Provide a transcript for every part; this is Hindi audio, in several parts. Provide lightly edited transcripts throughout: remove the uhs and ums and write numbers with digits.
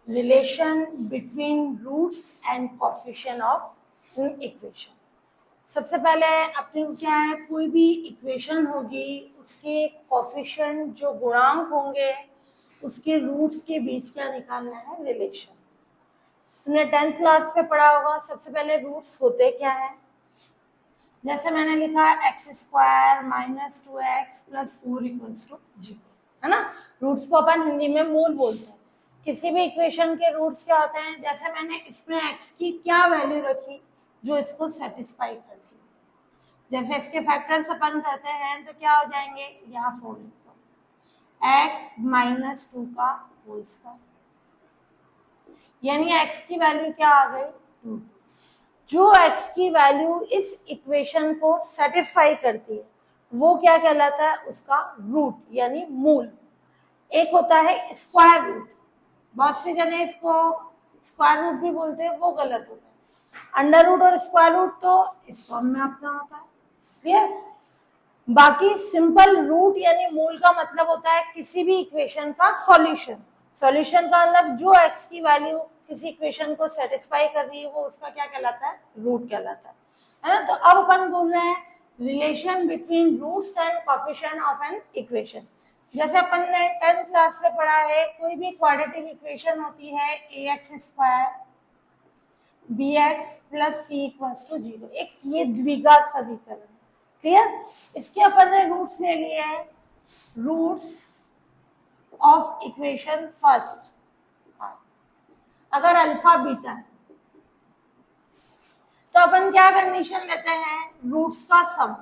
Relation between roots and coefficient of equation. सबसे पहले अपने को क्या है, कोई भी इक्वेशन होगी उसके कोफिशिएंट जो गुणांक होंगे उसके रूट्स के बीच क्या निकालना है, रिलेशन। तुमने 10th क्लास में पढ़ा होगा। सबसे पहले रूट्स होते क्या है, जैसे मैंने लिखा x² minus 2x plus 4 equals to 0, है ना। रूट्स को अपन हिंदी में मूल बोलते हैं। किसी भी इक्वेशन के रूट्स क्या होते हैं, जैसे मैंने इसमें x की क्या वैल्यू रखी जो इसको सेटिस्फाई करती है। जैसे इसके फैक्टर्स अपन करते हैं तो क्या हो जाएंगे, यहाँ 4 लिखता हूँ, x माइनस 2 का होल स्क्वायर, यानी x की वैल्यू क्या आ गई, 2। जो x की वैल्यू इस इक्वेशन को सेटिस्फाई करती है वो क्या कहलाता है, उसका रूट यानी मूल। एक होता है स्क्वायर रूट, बहुत सी जगह इसको स्क्वायर रूट भी बोलते हैं, वो गलत होता है। अंडर रूट और स्क्वायर रूट तो इस फॉर्म में अपना होता है, क्लियर। बाकी सिंपल रूट यानी मूल का मतलब होता है किसी भी इक्वेशन का सॉल्यूशन। सॉल्यूशन का मतलब जो x की वैल्यू किसी इक्वेशन को सेटिस्फाई कर रही है वो उसका क्या कहलाता है, रूट कहलाता है ना। तो अब अपन बोल रहे हैं relation between roots and coefficient of an equation. जैसे अपन ने 10th क्लास में पढ़ा है, कोई भी क्वाड्रेटिक इक्वेशन होती है ax² bx plus c equals to 0, एक ये द्विघात समीकरण, क्लियर। इसके अपन ने रूट्स ले लिए हैं, रूट्स ऑफ इक्वेशन फर्स्ट। अगर अल्फा बीटा है तो अपन क्या कंडीशन लेते हैं, रूट्स का सम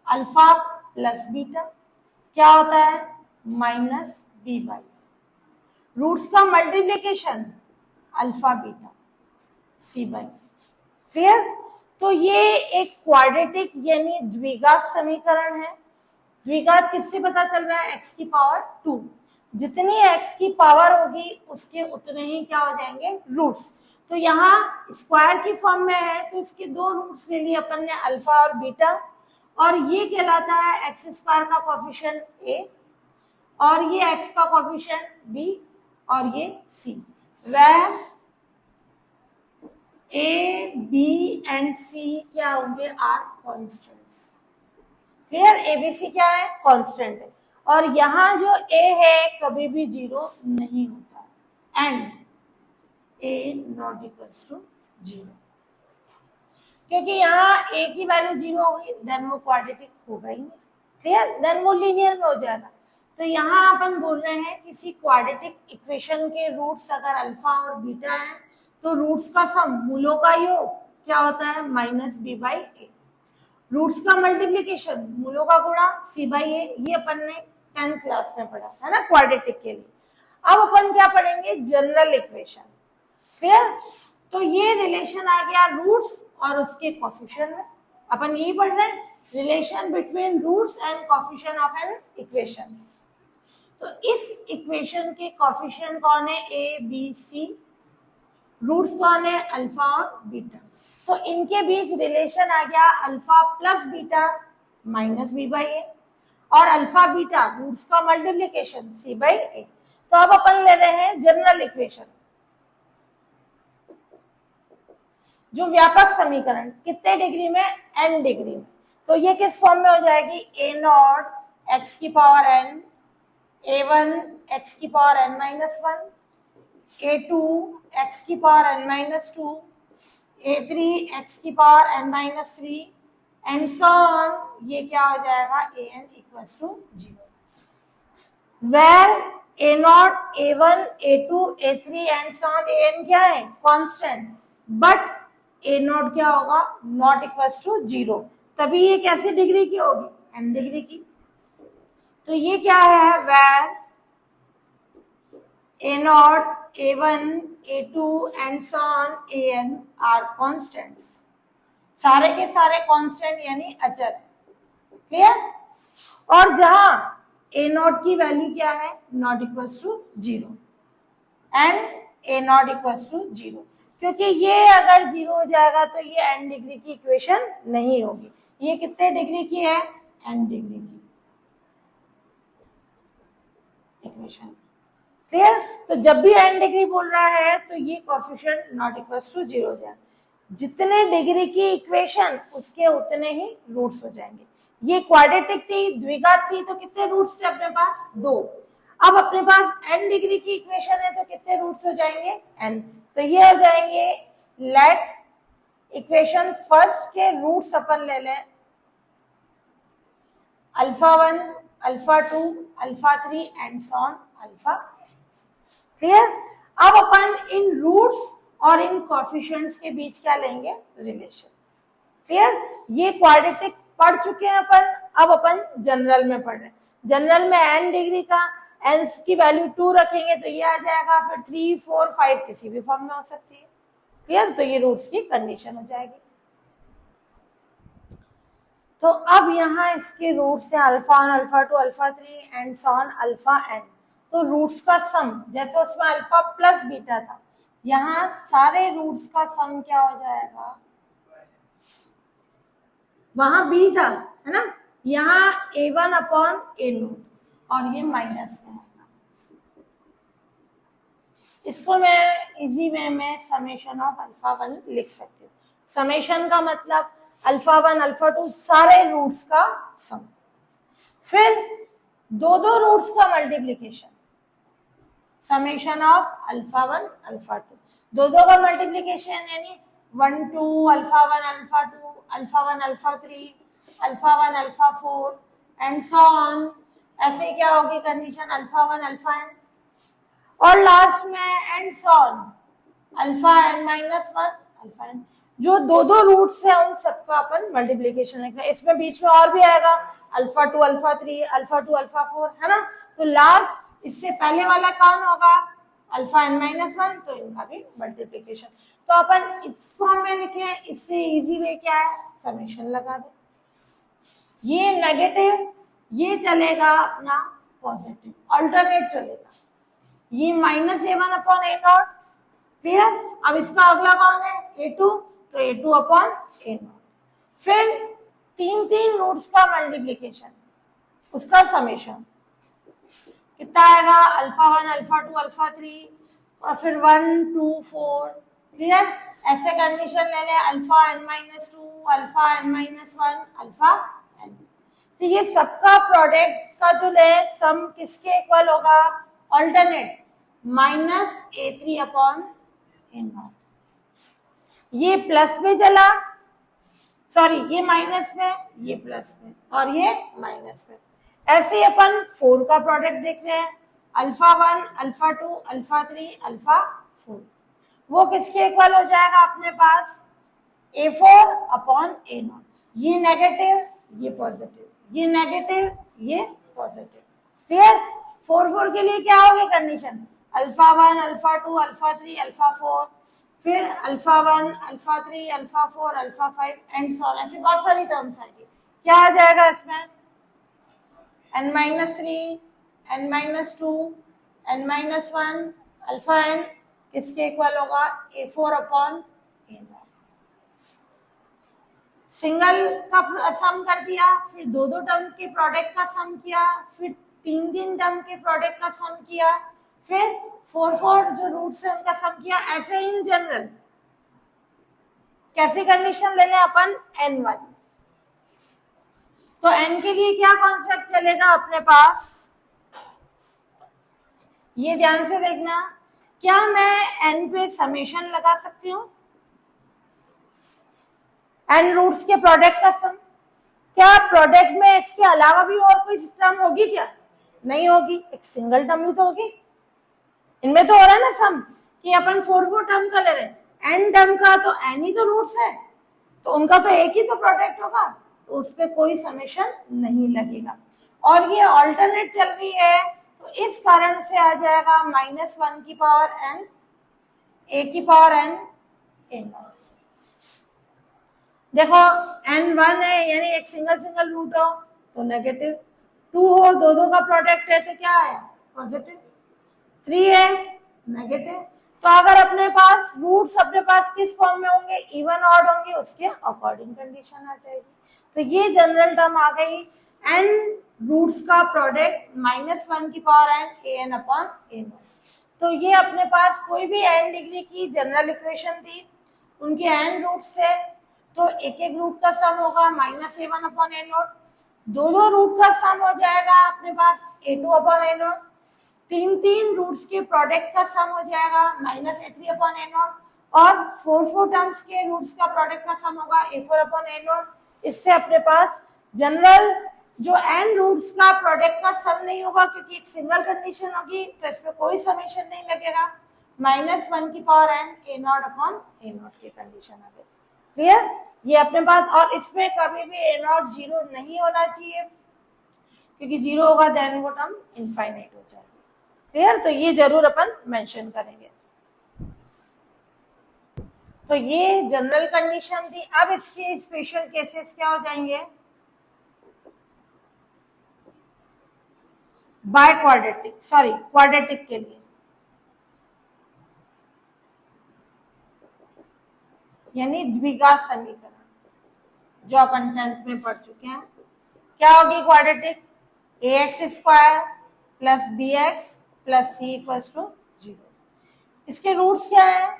अल्फा प्लस बीटा क्या होता है, माइनस बी बाई। रूट्स का multiplication alpha beta C by, clear. तो ये एक क्वाड्रेटिक यानी द्विघात समीकरण है। द्विघात किससे पता चल रहा है, x की पावर 2। जितनी x की पावर होगी उसके उतने ही क्या हो जाएंगे, रूट्स। तो यहाँ स्क्वायर की फॉर्म में है तो इसके 2 रूट्स ले लिए अपन ने, अल्फा और बीटा, और ये कहलाता है x² का कोफिशिएंट a और ये x का कोफिशिएंट b और ये c। Where a b and c क्या होंगे, आर कॉन्स्टेंट्स, क्लियर। एबीसी क्या है, कांस्टेंट है। और यहाँ जो a है कभी भी 0 नहीं होता, and a not equals to 0, क्योंकि यहाँ a की वैल्यू 0 होगी देन वो क्वाड्रेटिक होगा ही नहीं, क्लियर। देन वो लीनियर में हो जाएगा। तो यहाँ अपन बोल रहे हैं किसी क्वाड्रेटिक इक्वेशन के रूट्स अगर अल्फा और बीटा है तो रूट्स का सम, मूलों का योग क्या होता है, minus B by A. Roots का मल्टीप्लीकेशन, मूलों का गुणा सी बाई ए, ये अपन ने 10th क्लास में पढ़ा है ना क्वाड्रेटिक के लिए। अब अपन क्या पढ़ेंगे, जनरल इक्वेशन, क्लियर। तो ये रिलेशन आ गया रूट्स और उसके कोफिशिएंट में। अपन यही पढ़ रहे हैं, relation between roots and coefficient of an equation. तो इस इक्वेशन के कोफिशिएंट कौन है, ए बी सी, रूट्स कौन है, अल्फा और बीटा। तो इनके बीच रिलेशन आ गया alpha plus beta minus B by A, और अल्फा बीटा रूट्स का मल्टीप्लीकेशन सी बाई ए। तो अब अपन ले रहे हैं जनरल इक्वेशन, जो व्यापक समीकरण, कितने डिग्री में, n डिग्री में। तो ये किस फॉर्म में हो जाएगी, a नॉट x की पावर n, a1 x की power n minus 1, a2 x की power n minus 2, a3 x की power n minus 3 and so on. ये क्या हो जाएगा, an equals to 0, where a not, a1, a2, a3 and so on, an क्या है, कांस्टेंट, बट a नॉट क्या होगा, नॉट इक्वल्स टू 0। तभी ये कैसी डिग्री की होगी, n डिग्री की। तो ये क्या है, where a not, a1, a2 and so on an are constants, सारे के सारे कांस्टेंट यानी अचर, क्लियर। और जहां a नॉट की वैल्यू क्या है, not equals to 0 and a not equals to 0, क्योंकि ये अगर 0 हो जाएगा तो ये n डिग्री की इक्वेशन नहीं होगी। ये कितने डिग्री की है, n डिग्री की इक्वेशन, क्लियर। तो जब भी n डिग्री बोल रहा है तो ये कोएफिशिएंट नॉट इक्वल टू 0 हो जाए, जितने डिग्री की इक्वेशन उसके उतने ही रूट्स हो जाएंगे। ये क्वाड्रेटिक थी, द्विघात थी, तो कितने रूट्स थे अपने पास? 2। अब अपने पास n डिग्री की इक्वेशन है तो कितने रूट्स हो जाएंगे? n। तो ये हो जाएंगे, लेट इक्वेशन फर्स्ट के रूट्स अपन ले लें, alpha 1, alpha 2, alpha 3 and so on alpha. Clear. अब अपन इन रूट्स और इन कोएफिशिएंट्स के बीच क्या लेंगे? रिलेशन। क्लियर। ये क्वाड्रेटिक पढ़ चुके हैं अपन, अब अपन जनरल में पढ़ रहे हैं। जनरल में n डिग्री का n की वैल्यू 2 रखेंगे तो ये आ जाएगा, फिर 3, 4, 5 किसी भी फॉर्म में हो सकती है। क्लियर। तो ये रूट्स की कंडीशन हो जाएगी। तो अब यहाँ इसके रूट्स हैं alpha 1, alpha 2, alpha 3 and so on alpha n। तो रूट्स का सम, जैसे उसमें अल्फा प्लस बीटा था, यहाँ सारे रूट्स का सम क्या हो जाएगा? वहां b था, है ना, यहाँ a1 अपॉन a0 और ये माइनस में आएगा। इसको मैं इजी वे में समेशन ऑफ अल्फा 1 लिख सकती हूँ। समेशन का मतलब अल्फा 1, अल्फा 2 सारे रूट्स का सम, फिर दो रूट्स का multiplication, summation of alpha 1, alpha 2, दो का मल्टीप्लीकेशन यानी 1, 2, alpha 1, alpha 2, alpha 1, alpha 3, alpha 1, alpha 4 and so on. ऐसे क्या होगी कंडीशन? अल्फा 1, अल्फा n और लास्ट में and so on alpha n minus 1, alpha n। जो दो रूट्स है उन सबका अपन मल्टीप्लीकेशन लिख रहे हैं। इसमें बीच में और भी आएगा अल्फा 2, अल्फा 3, अल्फा 2, अल्फा 4, है ना। तो लास्ट इससे पहले वाला कौन होगा? अल्फा n माइनस 1, तो इनका भी मल्टीप्लीकेशन। तो अपन इस फॉर्म में लिखे, इससे इजी वे क्या है? समेशन लगा दे। ये नेगेटिव, ये चलेगा अपना पॉजिटिव, अल्टरनेट चलेगा। ये minus a1 upon a0। Clear. अब इसका अगला कौन है? a2, तो a2 अपॉन a0। फिर तीन रूट्स का मल्टीप्लीकेशन, उसका समेशन कितना आएगा? अल्फा 1, अल्फा 2, अल्फा 3 और फिर 1, 2, 4। क्लियर। ऐसे कंडीशन ले ले, alpha n minus 2, alpha n minus 1, alpha n। तो ये सबका प्रोडक्ट का जो ले सम किसके इक्वल होगा? Alternate minus a3 upon a0। ये प्लस में चला, सॉरी ये माइनस में, ये प्लस में और ये माइनस में। ऐसे ही अपन 4 का प्रोडक्ट देख रहे हैं, अल्फा 1, अल्फा 2, अल्फा 3, अल्फा 4। वो किसके इक्वल हो जाएगा अपने पास? a4 upon a0। ये नेगेटिव, ये पॉजिटिव, ये नेगेटिव, ये पॉजिटिव। क्लियर। 4 के लिए क्या होगी condition? Alpha 1, alpha 2, alpha 3, alpha 4, फिर alpha 1, alpha 3, alpha 4, alpha 5 and so on. ऐसे बहुत सारी टर्म्स आएगी। क्या आ जाएगा इसमें? n minus 3, n minus 2, n minus 1, alpha n किसके इक्वल होगा? a4 upon a0। सिंगल का सम कर दिया, फिर दो टर्म के प्रोडक्ट का सम किया, फिर तीन टर्म के प्रोडक्ट का सम किया, फिर 4 जो रूट्स है उनका सम किया। ऐसे इन जनरल कैसी कंडीशन ले लें अपन? n1। तो n के लिए क्या कॉन्सेप्ट चलेगा अपने पास? ये ध्यान से देखना, क्या मैं n पे समेशन लगा सकती हूँ? n रूट्स के प्रोडक्ट का सम। क्या प्रोडक्ट में इसके अलावा भी और कोई टर्म होगी क्या? नहीं होगी, एक सिंगल टर्म ही तो होगी। इनमें तो हो रहा है ना सम कि अपन 4 टर्म का ले रहे हैं, n टर्म का तो n ही तो रूट्स है, तो उनका तो एक ही तो प्रोडक्ट होगा, तो उस पर कोई समेशन नहीं लगेगा। और ये ऑल्टरनेट चल रही है तो इस कारण से आ जाएगा माइनस 1 की पावर n, a की पावर n, a0। देखो n1 है यानी एक सिंगल रूट हो तो नेगेटिव, 2 हो दो का प्रोडक्ट है तो क्या है? पॉजिटिव, 3 है नेगेटिव। तो अगर अपने पास रूट्स अपने पास किस फॉर्म में होंगे? इवन ऑड होंगे, उसके अकॉर्डिंग कंडीशन आ जाएगी। तो ये जनरल टर्म आ गई, n रूट्स का प्रोडक्ट माइनस 1 की power n, an upon a0। तो ये अपने पास कोई भी n डिग्री की जनरल इक्वेशन थी, उनके n रूट्स है, तो एक एक रूट का सम होगा -a1/a0, दो रूट का सम हो जाएगा अपने पास a2/a0, तीन रूट्स के प्रोडक्ट का सम हो जाएगा -a3/a0, और फोर टर्म्स के रूट्स का प्रोडक्ट का सम होगा a4/a0। इससे अपने पास जनरल जो n रूट्स का प्रोडक्ट का सम नहीं होगा क्योंकि एक सिंगल कंडीशन होगी, तो इसमें कोई समेशन नहीं लगेगा, -1 की पावर n a0/a0 की कंडीशन आ गई। क्लियर? ये अपने पास, और इसमें कभी भी a0 जीरो नहीं होना चाहिए, क्योंकि जीरो होगा देन वो टर्म इनफाइनाइट हो जाएगी। क्लियर? तो ये जरूर अपन मेंशन करेंगे। तो ये जनरल कंडीशन थी। अब इसके स्पेशल केसेस क्या हो जाएंगे? बाय क्वाड्रेटिक के लिए, यानी द्विघात समीकरण जो अपन 10th में पढ़ चुके हैं। क्या होगी quadratic? ax² plus bx plus c equal to 0। इसके रूट्स क्या है?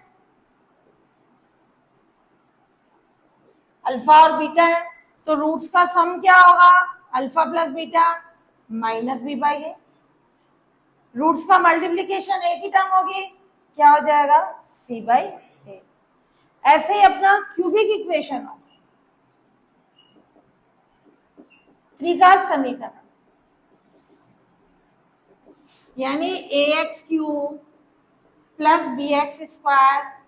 अल्फा और बीटा है, तो रूट्स का सम क्या होगा? Alpha plus beta minus B by A. Roots का मल्टीप्लीकेशन एक ही टर्म होगी, क्या हो जाएगा? C by A. ऐसे ही अपना क्यूबिक इक्वेशन हो, त्रिघात समीकरण, यानी ax³ plus bx²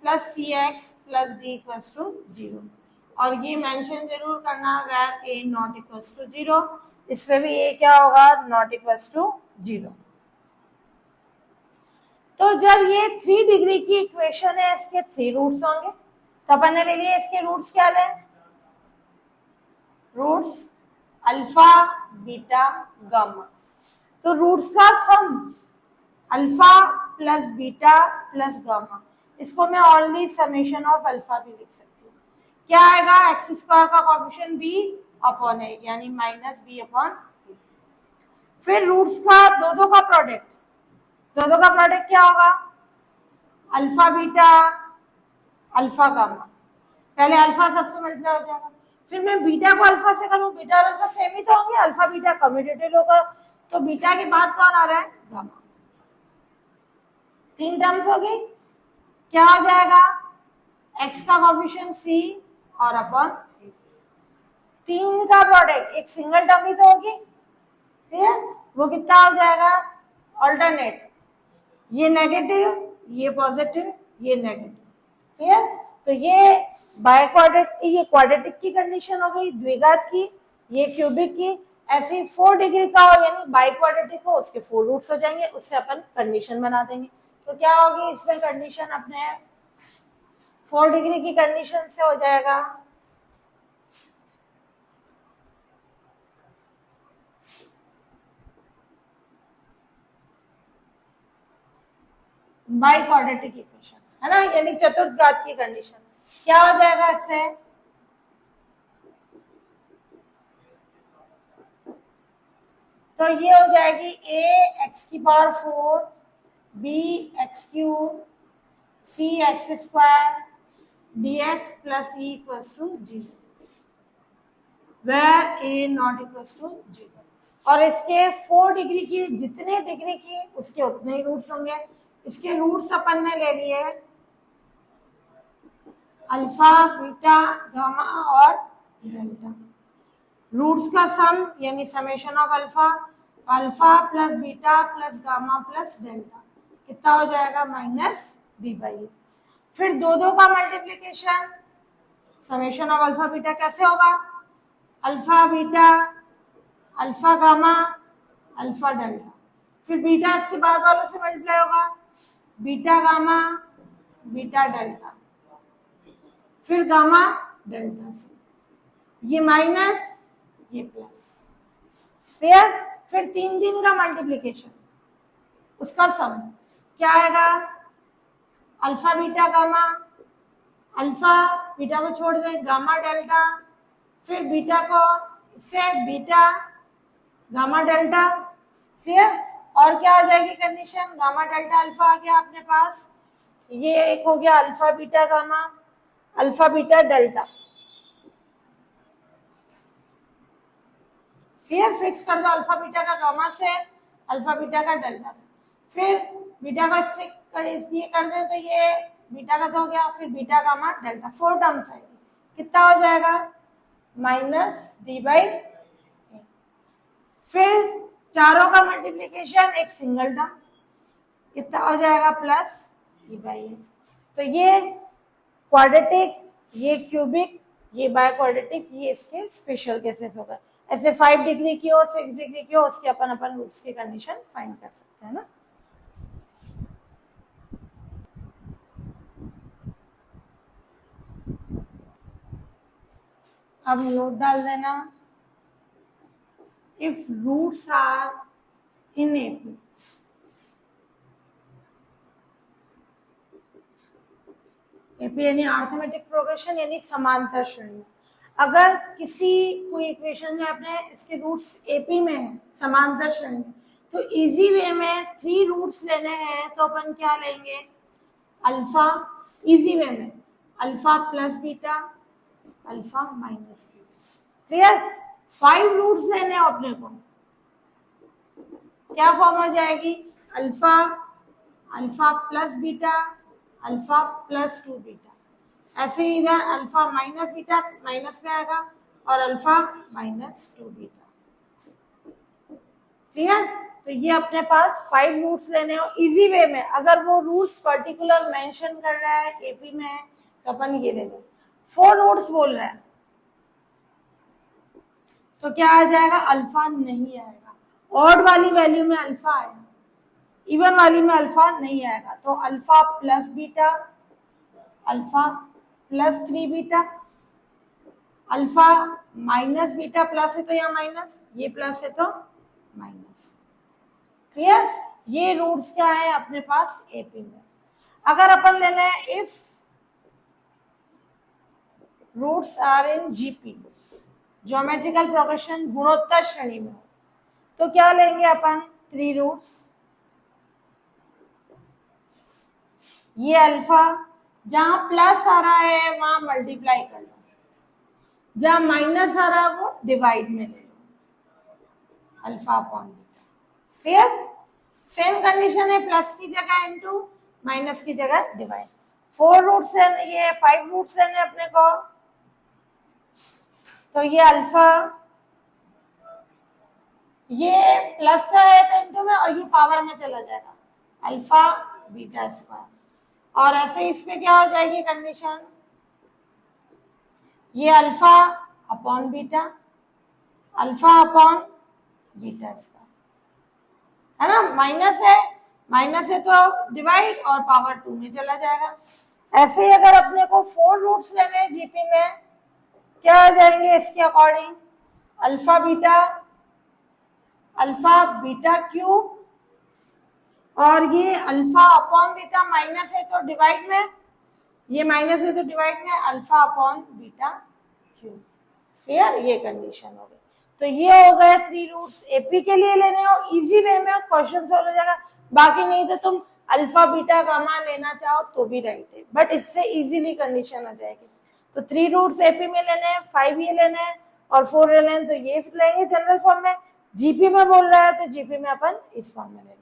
plus cx plus d equal to 0। और ये मेंशन जरूर करना where a not equal to 0। इस पे भी a क्या होगा? Not equal to 0। तो जब ये 3 डिग्री की इक्वेशन है, इसके 3 रूट्स होंगे, तो अपन ने ले लिए इसके रूट्स क्या लें? Roots alpha beta gamma. तो रूट्स का sum alpha plus beta plus gamma, इसको मैं ओनली समेशन ऑफ अल्फा भी लिख सकती हूँ। क्या आएगा? x² का कोएफिशिएंट b/a, यानी -b/a। फिर रूट्स का दो का प्रोडक्ट, दो का प्रोडक्ट क्या होगा? Alpha beta alpha gamma. पहले अल्फा सबसे मल्टीप्लाई हो जाएगा, फिर मैं बीटा को अल्फा से करूं, बीटा और अल्फा सेम ही तो होंगे, अल्फा बीटा कम्यूटेटिव होगा, तो बीटा के बाद कौन आ रहा है? गामा। 3 टर्म्स हो गई। क्या हो जाएगा? x का कोएफिशिएंट c और अपॉन 3 का प्रोडक्ट, एक सिंगल टर्म ही तो होगी, ठीक है? वो कितना हो जाएगा? ऑल्टरनेट, ये नेगेटिव ये पॉजिटिव ये नेगेटिव। क्लियर? तो ये बाय क्वाड्रेटिक, ये क्वाड्रेटिक की कंडीशन हो गई, द्विघात की, ये क्यूबिक की। ऐसे ही 4 डिग्री का हो यानी बाय क्वाड्रेटिक हो, उसके 4 रूट्स हो जाएंगे, उससे अपन कंडीशन बना देंगे। तो क्या होगी इसमें कंडीशन? अपने 4 डिग्री की कंडीशन से हो जाएगा बाय क्वाड्रेटिक इक्वेशन, है ना, यानी चतुर्घात की कंडीशन। क्या हो जाएगा इससे? तो ये हो जाएगी ax⁴, bx³ cx² dx plus e equal to 0 where a not equal to 0। और इसके 4 डिग्री की, जितने डिग्री की उसके उतने ही रूट्स होंगे। इसके रूट्स अपन ने ले लिए अल्फा बीटा गामा और डेल्टा। रूट्स का सम यानी summation of alpha, alpha plus beta plus gamma plus delta कितना हो जाएगा? -b/a। फिर दो का multiplication, summation of alpha beta कैसे होगा? Alpha beta alpha gamma alpha delta. फिर बीटा इसके बाद वालों से मल्टीप्लाई होगा, बीटा गामा बीटा डेल्टा, फिर गामा डेल्टा से, ये माइनस ये प्लस। क्लियर? फिर 3 का मल्टीप्लीकेशन, उसका सम क्या आएगा? Alpha beta gamma, alpha beta को छोड़ दे, गामा डेल्टा, फिर बीटा को से बीटा गामा डेल्टा। क्लियर? और क्या आ जाएगी कंडीशन, गामा डेल्टा अल्फा आ गया अपने पास, ये एक हो गया alpha beta gamma, alpha beta delta, फिर फिक्स कर दो अल्फा बीटा का गामा से, अल्फा बीटा का डेल्टा से, फिर बीटा का इसलिए कर दें तो ये बीटा का तो हो गया, फिर बीटा गामा डेल्टा, 4 टर्म्स आएगी, कितना हो जाएगा माइनस डी बाई, फिर चारों का मल्टीप्लीकेशन एक सिंगल टर्म, कितना हो जाएगा प्लस ई बाई ए। तो ये क्वाड्रेटिक, ये क्यूबिक, ये बाय क्वाड्रेटिक, ये इसके स्पेशल केसेस होगा। ऐसे 5 डिग्री की हो, 6 डिग्री की हो, उसके अपन रूट्स की कंडीशन फाइंड कर सकते हैं ना। अब नोट डाल देना, if roots are in AP, AP यानी अरिथमेटिक प्रोग्रेशन यानी समांतर श्रेणी, अगर किसी कोई इक्वेशन में अपने इसके रूट्स एपी में है समांतर श्रेणी में, तो इजी वे में 3 रूट्स लेने हैं तो अपन क्या लेंगे, अल्फा, इजी वे में alpha plus beta, alpha minus beta, clear. 5 roots लेने हैं अपने को, क्या फॉर्म हो जाएगी, alpha, alpha plus beta, alpha plus 2 beta, ऐसे ही इधर अल्फा माइनस बीटा माइनस में आएगा और अल्फा माइनस 2 बीटा, क्लियर। तो ये अपने पास 5 रूट्स लेने हो इजी वे में, अगर वो रूट्स पर्टिकुलर मेंशन कर रहा है एपी में है तो अपन ये ले लें। 4 रूट्स बोल रहा है तो क्या आ जाएगा, अल्फा नहीं आएगा, ऑड वाली वैल्यू में अल्फा आएगा, इवन वाली में अल्फा नहीं आएगा, तो alpha plus beta, alpha plus 3 beta, alpha minus beta, plus है तो यहाँ माइनस, ये प्लस है तो माइनस, क्लियर। ये रूट्स क्या है अपने पास एपी में। अगर अपन ले लें if roots are in GP, geometrical progression गुणोत्तर श्रेणी में, तो क्या लेंगे अपन, 3 रूट्स, ये अल्फा, जहां प्लस आ रहा है वहां मल्टीप्लाई कर लो, जहां माइनस आ रहा है वो डिवाइड में ले लो, alpha upon beta, clear. Same condition है, प्लस की जगह इनटू, माइनस की जगह डिवाइड। 4 रूट्स है, ये 5 रूट्स है अपने को, तो ये अल्फा, ये प्लस है तो इनटू में, और ये पावर में चला जाएगा, अल्फा बीटा स्क्वायर, और ऐसे इस पे क्या हो जाएगी कंडीशन, ये alpha upon beta, alpha upon beta square, है ना, माइनस है तो डिवाइड और पावर 2 में चला जाएगा। ऐसे ही अगर अपने को 4 रूट्स लेने हैं जीपी में, क्या आ जाएंगे इसके अकॉर्डिंग, अल्फा बीटा क्यूब, और ये अल्फा अपॉन बीटा, माइनस है तो डिवाइड में, ये माइनस है तो डिवाइड में, alpha upon beta cube, clear. ये कंडीशन हो गई। तो ये हो गए 3 रूट्स एपी के लिए लेने हो, इजी वे में क्वेश्चन सॉल्व हो जाएगा। बाकी नहीं तो तुम अल्फा बीटा गामा लेना चाहो तो भी राइट है, बट इससे इजीली कंडीशन आ जाएगी। तो 3 रूट्स एपी में लेने हैं, 5 ये लेने हैं और 4 लेने हैं, तो ये लेंगे जनरल फॉर्म में। जीपी में बोल रहा है तो जीपी में अपन इस फॉर्म में लेंगे।